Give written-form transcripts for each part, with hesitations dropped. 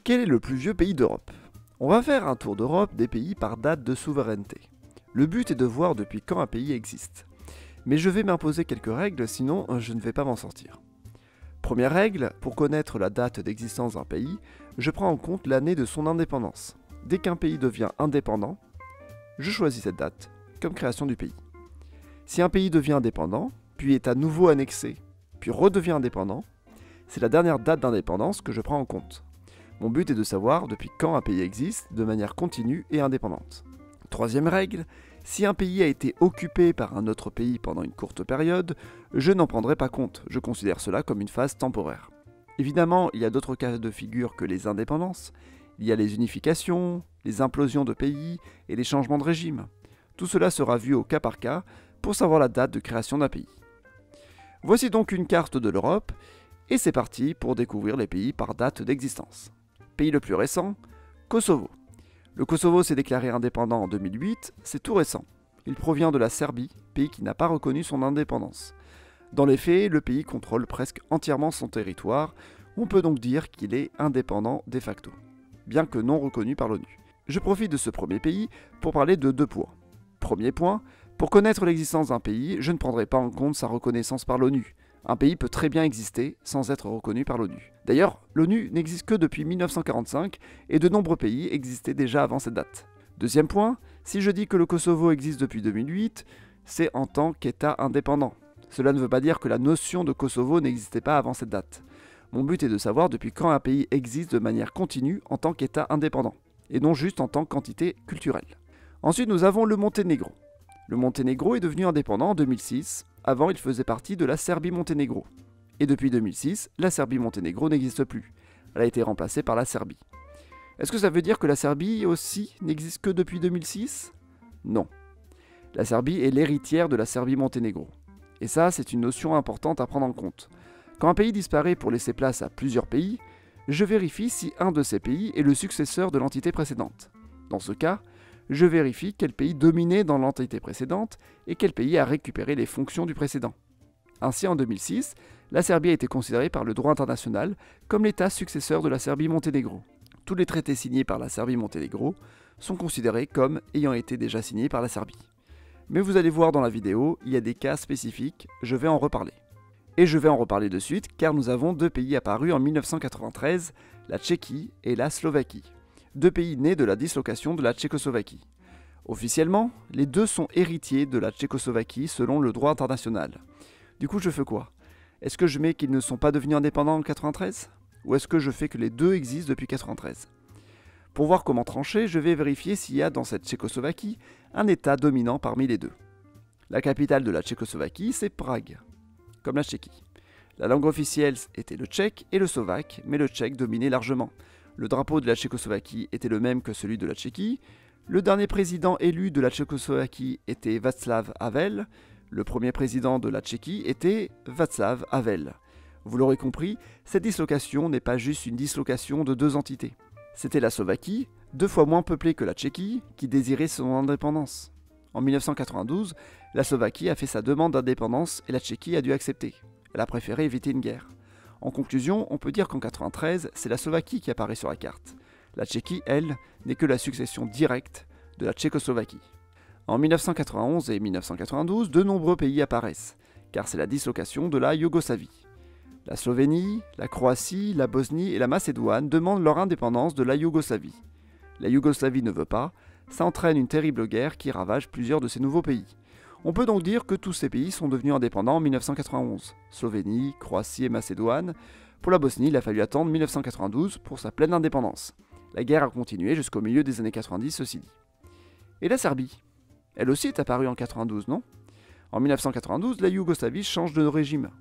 Quel est le plus vieux pays d'Europe? On va faire un tour d'Europe des pays par date de souveraineté. Le but est de voir depuis quand un pays existe. Mais je vais m'imposer quelques règles, sinon je ne vais pas m'en sortir. Première règle, pour connaître la date d'existence d'un pays, je prends en compte l'année de son indépendance. Dès qu'un pays devient indépendant, je choisis cette date comme création du pays. Si un pays devient indépendant, puis est à nouveau annexé, puis redevient indépendant, c'est la dernière date d'indépendance que je prends en compte. Mon but est de savoir depuis quand un pays existe de manière continue et indépendante. Troisième règle, si un pays a été occupé par un autre pays pendant une courte période, je n'en prendrai pas compte, je considère cela comme une phase temporaire. Évidemment, il y a d'autres cas de figure que les indépendances. Il y a les unifications, les implosions de pays et les changements de régime. Tout cela sera vu au cas par cas pour savoir la date de création d'un pays. Voici donc une carte de l'Europe, et c'est parti pour découvrir les pays par date d'existence. Pays le plus récent, Kosovo. Le Kosovo s'est déclaré indépendant en 2008, c'est tout récent. Il provient de la Serbie, pays qui n'a pas reconnu son indépendance. Dans les faits, le pays contrôle presque entièrement son territoire, on peut donc dire qu'il est indépendant de facto, bien que non reconnu par l'ONU. Je profite de ce premier pays pour parler de deux points. Premier point, pour connaître l'existence d'un pays, je ne prendrai pas en compte sa reconnaissance par l'ONU. Un pays peut très bien exister sans être reconnu par l'ONU. D'ailleurs, l'ONU n'existe que depuis 1945 et de nombreux pays existaient déjà avant cette date. Deuxième point, si je dis que le Kosovo existe depuis 2008, c'est en tant qu'État indépendant. Cela ne veut pas dire que la notion de Kosovo n'existait pas avant cette date. Mon but est de savoir depuis quand un pays existe de manière continue en tant qu'État indépendant, et non juste en tant qu'entité culturelle. Ensuite, nous avons le Monténégro. Le Monténégro est devenu indépendant en 2006, avant il faisait partie de la Serbie-Monténégro. Et depuis 2006, la Serbie-Monténégro n'existe plus. Elle a été remplacée par la Serbie. Est-ce que ça veut dire que la Serbie aussi n'existe que depuis 2006? Non. La Serbie est l'héritière de la Serbie-Monténégro. Et ça, c'est une notion importante à prendre en compte. Quand un pays disparaît pour laisser place à plusieurs pays, je vérifie si un de ces pays est le successeur de l'entité précédente. Dans ce cas, je vérifie quel pays dominait dans l'entité précédente et quel pays a récupéré les fonctions du précédent. Ainsi, en 2006, la Serbie a été considérée par le droit international comme l'État successeur de la Serbie-Monténégro. Tous les traités signés par la Serbie-Monténégro sont considérés comme ayant été déjà signés par la Serbie. Mais vous allez voir dans la vidéo, il y a des cas spécifiques, je vais en reparler. Et je vais en reparler de suite car nous avons deux pays apparus en 1993, la Tchéquie et la Slovaquie. Deux pays nés de la dislocation de la Tchécoslovaquie. Officiellement, les deux sont héritiers de la Tchécoslovaquie selon le droit international. Du coup, je fais quoi? Est-ce que je mets qu'ils ne sont pas devenus indépendants en 93? Ou est-ce que je fais que les deux existent depuis 93? Pour voir comment trancher, je vais vérifier s'il y a dans cette Tchécoslovaquie un État dominant parmi les deux. La capitale de la Tchécoslovaquie, c'est Prague, comme la Tchéquie. La langue officielle était le tchèque et le slovaque, mais le tchèque dominait largement. Le drapeau de la Tchécoslovaquie était le même que celui de la Tchéquie. Le dernier président élu de la Tchécoslovaquie était Václav Havel. Le premier président de la Tchéquie était Václav Havel. Vous l'aurez compris, cette dislocation n'est pas juste une dislocation de deux entités. C'était la Slovaquie, deux fois moins peuplée que la Tchéquie, qui désirait son indépendance. En 1992, la Slovaquie a fait sa demande d'indépendance et la Tchéquie a dû accepter. Elle a préféré éviter une guerre. En conclusion, on peut dire qu'en 1993, c'est la Slovaquie qui apparaît sur la carte. La Tchéquie, elle, n'est que la succession directe de la Tchécoslovaquie. En 1991 et 1992, de nombreux pays apparaissent, car c'est la dislocation de la Yougoslavie. La Slovénie, la Croatie, la Bosnie et la Macédoine demandent leur indépendance de la Yougoslavie. La Yougoslavie ne veut pas, ça entraîne une terrible guerre qui ravage plusieurs de ces nouveaux pays. On peut donc dire que tous ces pays sont devenus indépendants en 1991. Slovénie, Croatie et Macédoine. Pour la Bosnie, il a fallu attendre 1992 pour sa pleine indépendance. La guerre a continué jusqu'au milieu des années 90, ceci dit. Et la Serbie? Elle aussi est apparue en 92, non? En 1992, la Yougoslavie change de régime.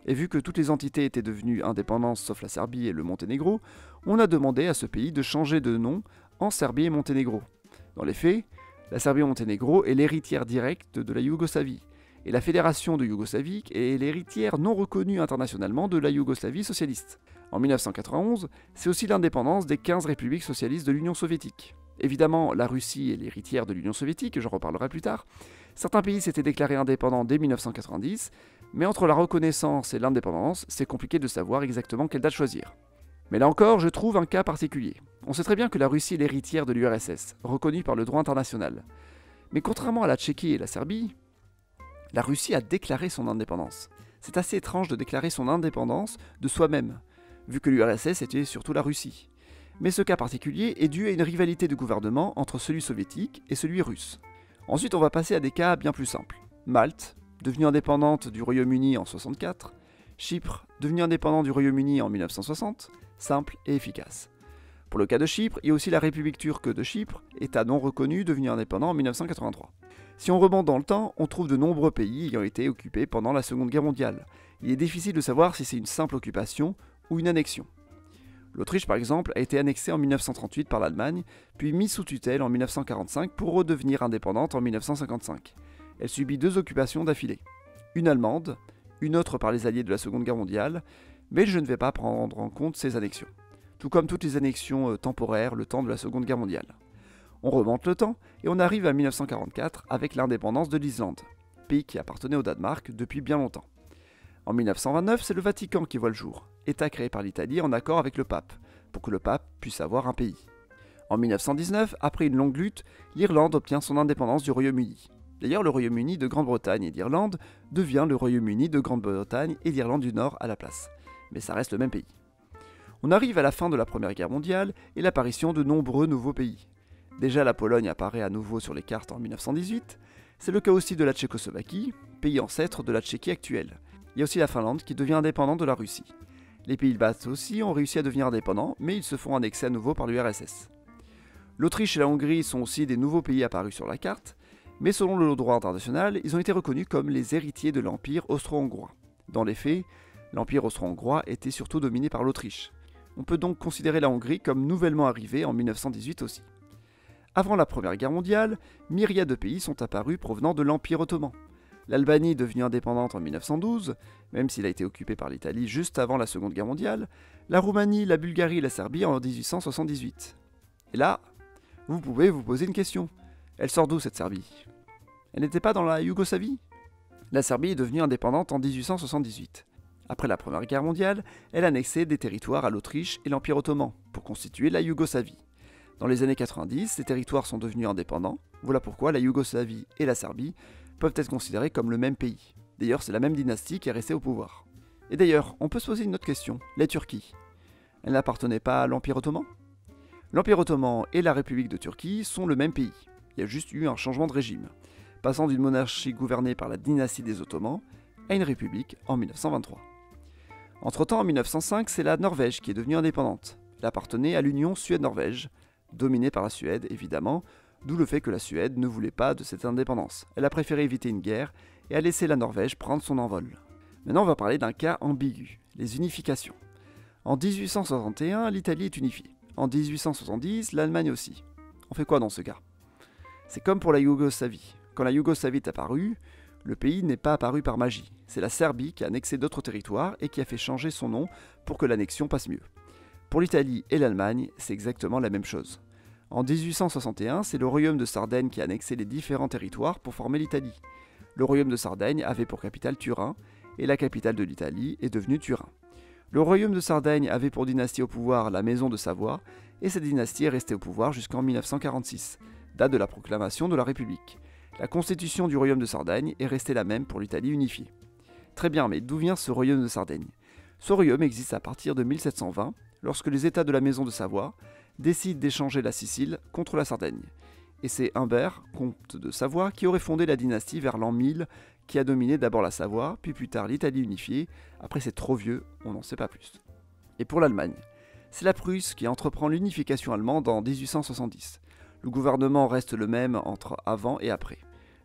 Et vu que toutes les entités étaient devenues indépendantes sauf la Serbie et le Monténégro, on a demandé à ce pays de changer de nom en Serbie et Monténégro. Dans les faits, la Serbie-Monténégro est l'héritière directe de la Yougoslavie, et la Fédération de Yougoslavie est l'héritière non reconnue internationalement de la Yougoslavie socialiste. En 1991, c'est aussi l'indépendance des 15 républiques socialistes de l'Union soviétique. Évidemment, la Russie est l'héritière de l'Union soviétique, j'en reparlerai plus tard. Certains pays s'étaient déclarés indépendants dès 1990, mais entre la reconnaissance et l'indépendance, c'est compliqué de savoir exactement quelle date choisir. Mais là encore, je trouve un cas particulier. On sait très bien que la Russie est l'héritière de l'URSS, reconnue par le droit international. Mais contrairement à la Tchéquie et la Serbie, la Russie a déclaré son indépendance. C'est assez étrange de déclarer son indépendance de soi-même, vu que l'URSS était surtout la Russie. Mais ce cas particulier est dû à une rivalité de gouvernement entre celui soviétique et celui russe. Ensuite, on va passer à des cas bien plus simples. Malte, devenue indépendante du Royaume-Uni en 1964, Chypre, devenue indépendante du Royaume-Uni en 1960, simple et efficace. Pour le cas de Chypre, il y a aussi la République turque de Chypre, État non reconnu devenu indépendant en 1983. Si on remonte dans le temps, on trouve de nombreux pays ayant été occupés pendant la Seconde Guerre mondiale. Il est difficile de savoir si c'est une simple occupation ou une annexion. L'Autriche, par exemple, a été annexée en 1938 par l'Allemagne, puis mise sous tutelle en 1945 pour redevenir indépendante en 1955. Elle subit 2 occupations d'affilée. Une allemande, une autre par les alliés de la Seconde Guerre mondiale, mais je ne vais pas prendre en compte ces annexions. Tout comme toutes les annexions temporaires le temps de la Seconde Guerre mondiale. On remonte le temps et on arrive à 1944 avec l'indépendance de l'Islande, pays qui appartenait au Danemark depuis bien longtemps. En 1929, c'est le Vatican qui voit le jour, État créé par l'Italie en accord avec le pape, pour que le pape puisse avoir un pays. En 1919, après une longue lutte, l'Irlande obtient son indépendance du Royaume-Uni. D'ailleurs, le Royaume-Uni de Grande-Bretagne et d'Irlande devient le Royaume-Uni de Grande-Bretagne et d'Irlande du Nord à la place. Mais ça reste le même pays. On arrive à la fin de la Première Guerre mondiale et l'apparition de nombreux nouveaux pays. Déjà, la Pologne apparaît à nouveau sur les cartes en 1918. C'est le cas aussi de la Tchécoslovaquie, pays ancêtre de la Tchéquie actuelle. Il y a aussi la Finlande qui devient indépendante de la Russie. Les Pays-Bas aussi ont réussi à devenir indépendants, mais ils se font annexer à nouveau par l'URSS. L'Autriche et la Hongrie sont aussi des nouveaux pays apparus sur la carte, mais selon le droit international, ils ont été reconnus comme les héritiers de l'Empire austro-hongrois. Dans les faits, l'Empire austro-hongrois était surtout dominé par l'Autriche. On peut donc considérer la Hongrie comme nouvellement arrivée en 1918 aussi. Avant la Première Guerre mondiale, myriades de pays sont apparus provenant de l'Empire ottoman. L'Albanie, devenue indépendante en 1912, même s'il a été occupé par l'Italie juste avant la Seconde Guerre mondiale, la Roumanie, la Bulgarie et la Serbie en 1878. Et là, vous pouvez vous poser une question. Elle sort d'où cette Serbie? Elle n'était pas dans la Yougoslavie? La Serbie est devenue indépendante en 1878. Après la Première Guerre mondiale, elle annexait des territoires à l'Autriche et l'Empire ottoman pour constituer la Yougoslavie. Dans les années 90, ces territoires sont devenus indépendants. Voilà pourquoi la Yougoslavie et la Serbie peuvent être considérés comme le même pays. D'ailleurs, c'est la même dynastie qui est restée au pouvoir. Et d'ailleurs, on peut se poser une autre question. La Turquie, elle n'appartenait pas à l'Empire ottoman? L'Empire ottoman et la République de Turquie sont le même pays. Il y a juste eu un changement de régime, passant d'une monarchie gouvernée par la dynastie des Ottomans à une république en 1923. Entre-temps, en 1905, c'est la Norvège qui est devenue indépendante. Elle appartenait à l'Union Suède-Norvège, dominée par la Suède évidemment, d'où le fait que la Suède ne voulait pas de cette indépendance. Elle a préféré éviter une guerre et a laissé la Norvège prendre son envol. Maintenant, on va parler d'un cas ambigu, les unifications. En 1861, l'Italie est unifiée. En 1870, l'Allemagne aussi. On fait quoi dans ce cas? C'est comme pour la Yougoslavie. Quand la Yougoslavie est apparue, le pays n'est pas apparu par magie. C'est la Serbie qui a annexé d'autres territoires et qui a fait changer son nom pour que l'annexion passe mieux. Pour l'Italie et l'Allemagne, c'est exactement la même chose. En 1861, c'est le royaume de Sardaigne qui a annexé les différents territoires pour former l'Italie. Le royaume de Sardaigne avait pour capitale Turin, et la capitale de l'Italie est devenue Turin. Le royaume de Sardaigne avait pour dynastie au pouvoir la maison de Savoie, et cette dynastie est restée au pouvoir jusqu'en 1946, date de la proclamation de la République. La constitution du royaume de Sardaigne est restée la même pour l'Italie unifiée. Très bien, mais d'où vient ce royaume de Sardaigne? Ce royaume existe à partir de 1720, lorsque les États de la maison de Savoie décident d'échanger la Sicile contre la Sardaigne. Et c'est Humbert, comte de Savoie, qui aurait fondé la dynastie vers l'an 1000, qui a dominé d'abord la Savoie, puis plus tard l'Italie unifiée. Après c'est trop vieux, on n'en sait pas plus. Et pour l'Allemagne, c'est la Prusse qui entreprend l'unification allemande en 1870. Le gouvernement reste le même entre avant et après.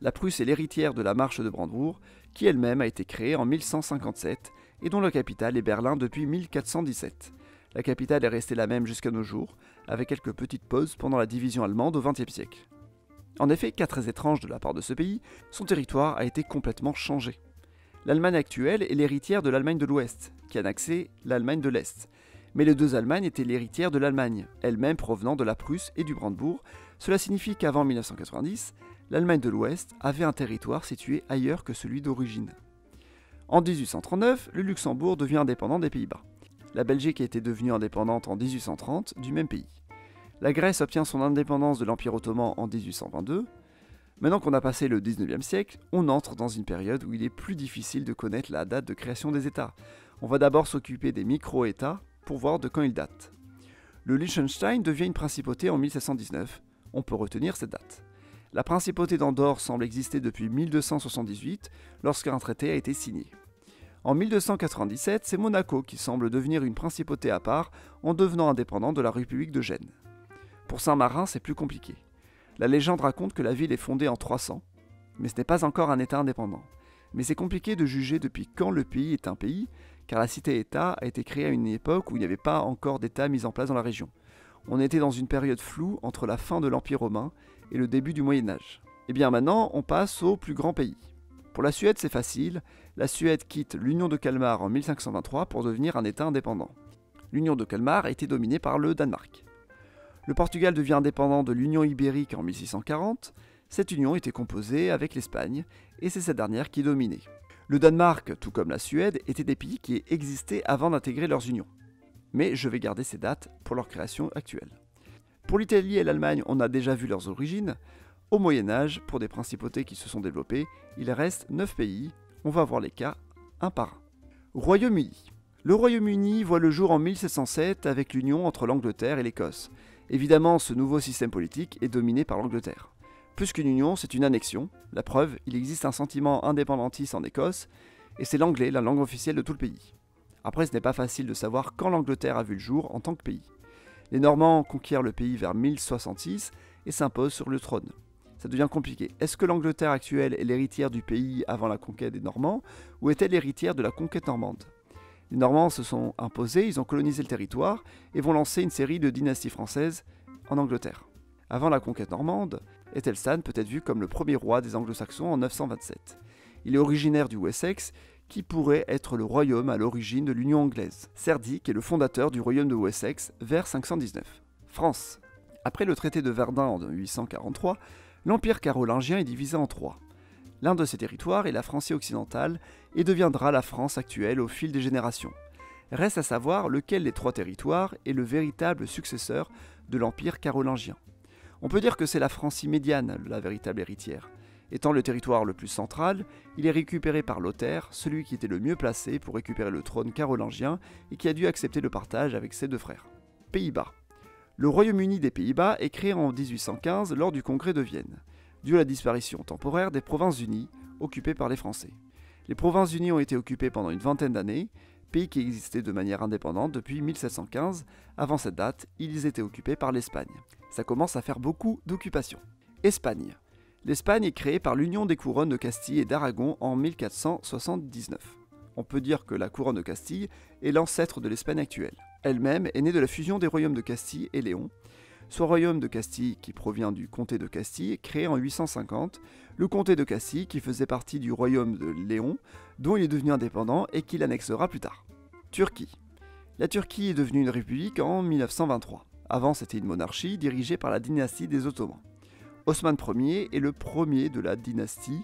La Prusse est l'héritière de la marche de Brandebourg, qui elle-même a été créée en 1157 et dont la capitale est Berlin depuis 1417. La capitale est restée la même jusqu'à nos jours, avec quelques petites pauses pendant la division allemande au XXe siècle. En effet, cas très étrange de la part de ce pays, son territoire a été complètement changé. L'Allemagne actuelle est l'héritière de l'Allemagne de l'Ouest, qui a annexé l'Allemagne de l'Est. Mais les deux Allemagnes étaient l'héritière de l'Allemagne, elle-même provenant de la Prusse et du Brandebourg. Cela signifie qu'avant 1990, l'Allemagne de l'Ouest avait un territoire situé ailleurs que celui d'origine. En 1839, le Luxembourg devient indépendant des Pays-Bas. La Belgique était devenue indépendante en 1830 du même pays. La Grèce obtient son indépendance de l'Empire ottoman en 1822. Maintenant qu'on a passé le 19e siècle, on entre dans une période où il est plus difficile de connaître la date de création des États. On va d'abord s'occuper des micro-États pour voir de quand ils datent. Le Liechtenstein devient une principauté en 1719. On peut retenir cette date. La principauté d'Andorre semble exister depuis 1278 lorsqu'un traité a été signé. En 1297, c'est Monaco qui semble devenir une principauté à part en devenant indépendant de la République de Gênes. Pour Saint-Marin, c'est plus compliqué. La légende raconte que la ville est fondée en 300, mais ce n'est pas encore un État indépendant. Mais c'est compliqué de juger depuis quand le pays est un pays, car la cité-État a été créée à une époque où il n'y avait pas encore d'État mis en place dans la région. On était dans une période floue entre la fin de l'Empire romain et le début du Moyen-Âge. Et bien maintenant, on passe au plus grand pays. Pour la Suède, c'est facile. La Suède quitte l'Union de Kalmar en 1523 pour devenir un État indépendant. L'Union de Kalmar a été dominée par le Danemark. Le Portugal devient indépendant de l'Union ibérique en 1640. Cette union était composée avec l'Espagne, et c'est cette dernière qui dominait. Le Danemark, tout comme la Suède, étaient des pays qui existaient avant d'intégrer leurs unions. Mais je vais garder ces dates pour leur création actuelle. Pour l'Italie et l'Allemagne, on a déjà vu leurs origines. Au Moyen-Âge, pour des principautés qui se sont développées, il reste 9 pays. On va voir les cas un par un. Royaume-Uni. Le Royaume-Uni voit le jour en 1707 avec l'union entre l'Angleterre et l'Écosse. Évidemment, ce nouveau système politique est dominé par l'Angleterre. Plus qu'une union, c'est une annexion. La preuve, il existe un sentiment indépendantiste en Écosse, et c'est l'anglais, la langue officielle de tout le pays. Après, ce n'est pas facile de savoir quand l'Angleterre a vu le jour en tant que pays. Les Normands conquièrent le pays vers 1066 et s'imposent sur le trône. Ça devient compliqué. Est-ce que l'Angleterre actuelle est l'héritière du pays avant la conquête des Normands, ou est-elle l'héritière de la conquête normande? Les Normands se sont imposés, ils ont colonisé le territoire et vont lancer une série de dynasties françaises en Angleterre. Avant la conquête normande, Æthelstan peut être vu comme le premier roi des Anglo-Saxons en 927. Il est originaire du Wessex, qui pourrait être le royaume à l'origine de l'Union anglaise. Cerdic est le fondateur du royaume de Wessex vers 519. France. Après le traité de Verdun en 843, l'Empire carolingien est divisé en trois. L'un de ces territoires est la Francie occidentale et deviendra la France actuelle au fil des générations. Reste à savoir lequel des trois territoires est le véritable successeur de l'Empire carolingien. On peut dire que c'est la Francie médiane, la véritable héritière. Étant le territoire le plus central, il est récupéré par Lothaire, celui qui était le mieux placé pour récupérer le trône carolingien et qui a dû accepter le partage avec ses deux frères. Pays-Bas. Le Royaume-Uni des Pays-Bas est créé en 1815 lors du Congrès de Vienne, dû à la disparition temporaire des Provinces-Unies occupées par les Français. Les Provinces-Unies ont été occupées pendant une vingtaine d'années, pays qui existait de manière indépendante depuis 1715. Avant cette date, ils étaient occupés par l'Espagne. Ça commence à faire beaucoup d'occupations. Espagne. L'Espagne est créée par l'union des couronnes de Castille et d'Aragon en 1479. On peut dire que la couronne de Castille est l'ancêtre de l'Espagne actuelle. Elle-même est née de la fusion des royaumes de Castille et Léon. Ce royaume de Castille qui provient du comté de Castille, créé en 850, le comté de Castille qui faisait partie du royaume de Léon, dont il est devenu indépendant et qu'il annexera plus tard. Turquie. La Turquie est devenue une république en 1923. Avant, c'était une monarchie dirigée par la dynastie des Ottomans. Osman Ier est le premier de la dynastie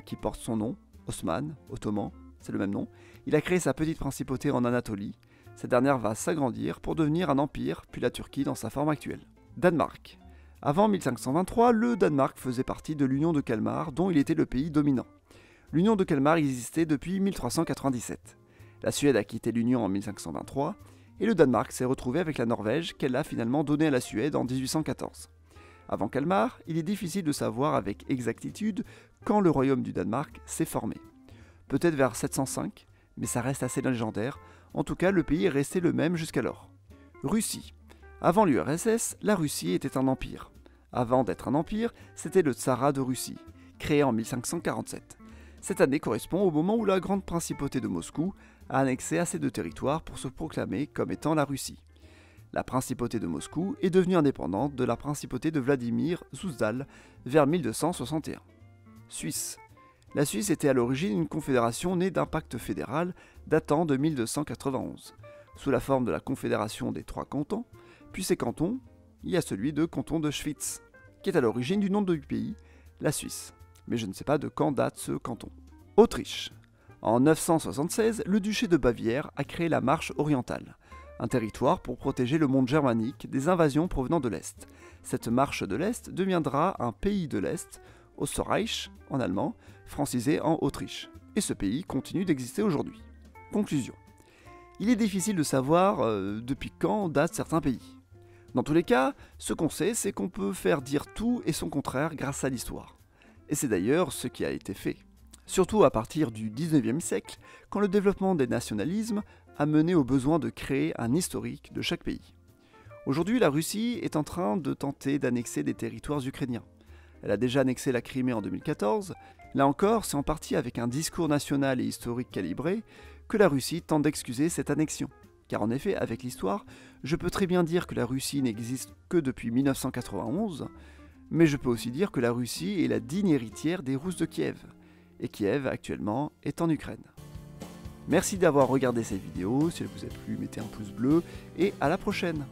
qui porte son nom, Osman, Ottoman, c'est le même nom. Il a créé sa petite principauté en Anatolie. Cette dernière va s'agrandir pour devenir un empire, puis la Turquie dans sa forme actuelle. Danemark. Avant 1523, le Danemark faisait partie de l'Union de Kalmar, dont il était le pays dominant. L'Union de Kalmar existait depuis 1397. La Suède a quitté l'Union en 1523, et le Danemark s'est retrouvé avec la Norvège qu'elle a finalement donnée à la Suède en 1814. Avant Kalmar, il est difficile de savoir avec exactitude quand le royaume du Danemark s'est formé. Peut-être vers 705, mais ça reste assez légendaire. En tout cas, le pays est resté le même jusqu'alors. Russie. Avant l'URSS, la Russie était un empire. Avant d'être un empire, c'était le Tsarat de Russie, créé en 1547. Cette année correspond au moment où la grande principauté de Moscou a annexé assez de territoires pour se proclamer comme étant la Russie. La principauté de Moscou est devenue indépendante de la principauté de Vladimir Souzdal vers 1261. Suisse. La Suisse était à l'origine une confédération née d'un pacte fédéral datant de 1291, sous la forme de la confédération des trois cantons. Puis ces cantons, il y a celui de canton de Schwyz, qui est à l'origine du nom du pays, la Suisse. Mais je ne sais pas de quand date ce canton. Autriche. En 976, le duché de Bavière a créé la Marche orientale, un territoire pour protéger le monde germanique des invasions provenant de l'Est. Cette Marche de l'Est deviendra un pays de l'Est, Österreich en allemand, francisé en Autriche. Et ce pays continue d'exister aujourd'hui. Conclusion. Il est difficile de savoir depuis quand datent certains pays. Dans tous les cas, ce qu'on sait, c'est qu'on peut faire dire tout et son contraire grâce à l'histoire. Et c'est d'ailleurs ce qui a été fait. Surtout à partir du 19e siècle, quand le développement des nationalismes a mené au besoin de créer un historique de chaque pays. Aujourd'hui, la Russie est en train de tenter d'annexer des territoires ukrainiens. Elle a déjà annexé la Crimée en 2014. Là encore, c'est en partie avec un discours national et historique calibré que la Russie tente d'excuser cette annexion. Car en effet, avec l'histoire, je peux très bien dire que la Russie n'existe que depuis 1991, mais je peux aussi dire que la Russie est la digne héritière des Rousses de Kiev, et Kiev actuellement est en Ukraine. Merci d'avoir regardé cette vidéo, si elle vous a plu, mettez un pouce bleu, et à la prochaine!